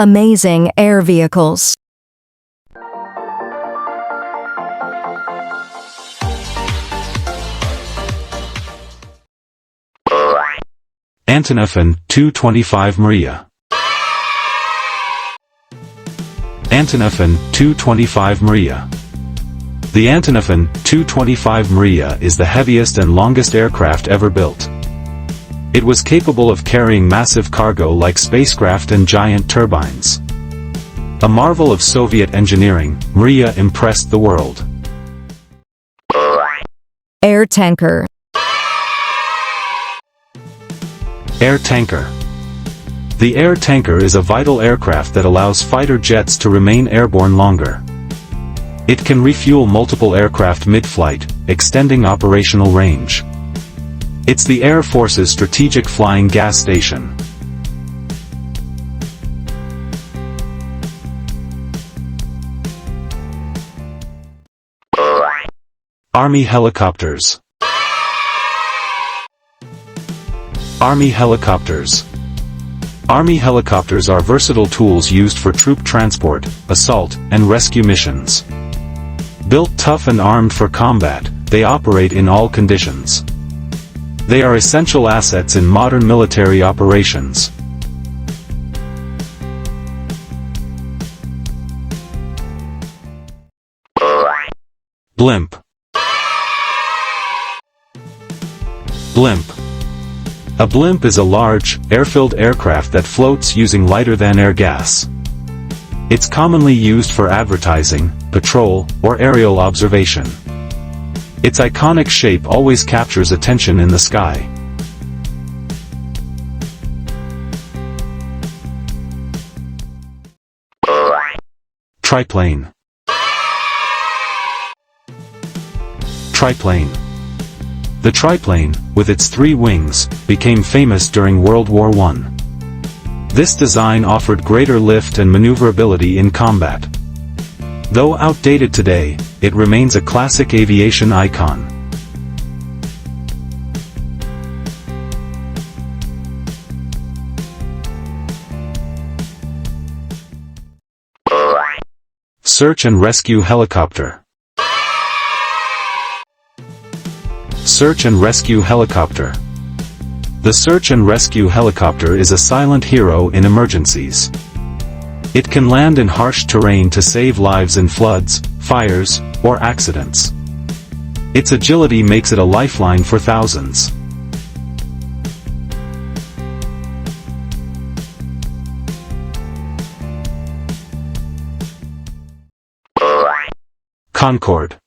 Amazing air vehicles. Antonov An-225 Maria. Antonov An-225 Maria. The Antonov An-225 Maria is the heaviest and longest aircraft ever built. It was capable of carrying massive cargo like spacecraft and giant turbines. A marvel of Soviet engineering, Maria impressed the world. Air tanker. Air tanker. The air tanker is a vital aircraft that allows fighter jets to remain airborne longer. It can refuel multiple aircraft mid-flight, extending operational range. It's the Air Force's strategic flying gas station. Army helicopters. Army helicopters. Army helicopters are versatile tools used for troop transport, assault, and rescue missions. Built tough and armed for combat, they operate in all conditions. They are essential assets in modern military operations. Blimp. Blimp. A blimp is a large, air-filled aircraft that floats using lighter-than-air gas. It's commonly used for advertising, patrol, or aerial observation. Its iconic shape always captures attention in the sky. Triplane. Triplane. The triplane, with its 3 wings, became famous during World War I. This design offered greater lift and maneuverability in combat. Though outdated today, it remains a classic aviation icon. Search and rescue helicopter. Search and rescue helicopter. The search and rescue helicopter is a silent hero in emergencies. It can land in harsh terrain to save lives in floods, fires, or accidents. Its agility makes it a lifeline for thousands. Concorde.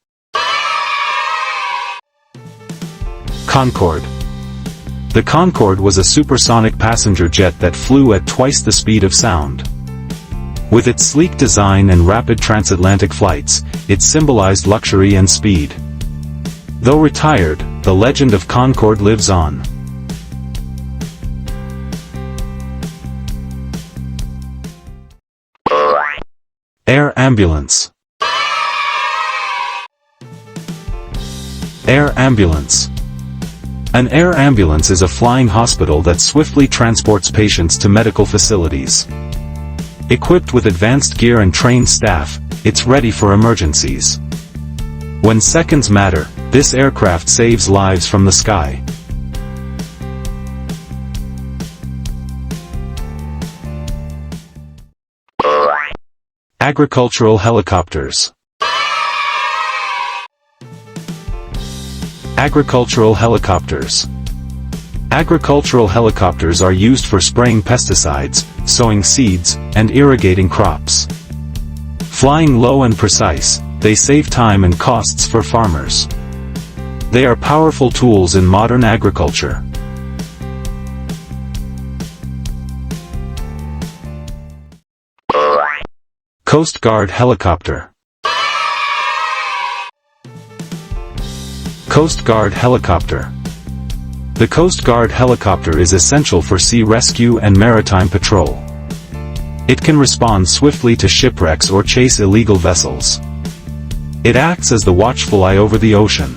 Concorde. The Concorde was a supersonic passenger jet that flew at twice the speed of sound. With its sleek design and rapid transatlantic flights, it symbolized luxury and speed. Though retired, the legend of Concorde lives on. Air ambulance. Air ambulance. An air ambulance is a flying hospital that swiftly transports patients to medical facilities. Equipped with advanced gear and trained staff, it's ready for emergencies. When seconds matter, this aircraft saves lives from the sky. Agricultural helicopters. Agricultural helicopters. Agricultural helicopters are used for spraying pesticides, sowing seeds, and irrigating crops. Flying low and precise, they save time and costs for farmers. They are powerful tools in modern agriculture. Coast Guard helicopter. Coast Guard helicopter. The Coast Guard helicopter is essential for sea rescue and maritime patrol. It can respond swiftly to shipwrecks or chase illegal vessels. It acts as the watchful eye over the ocean.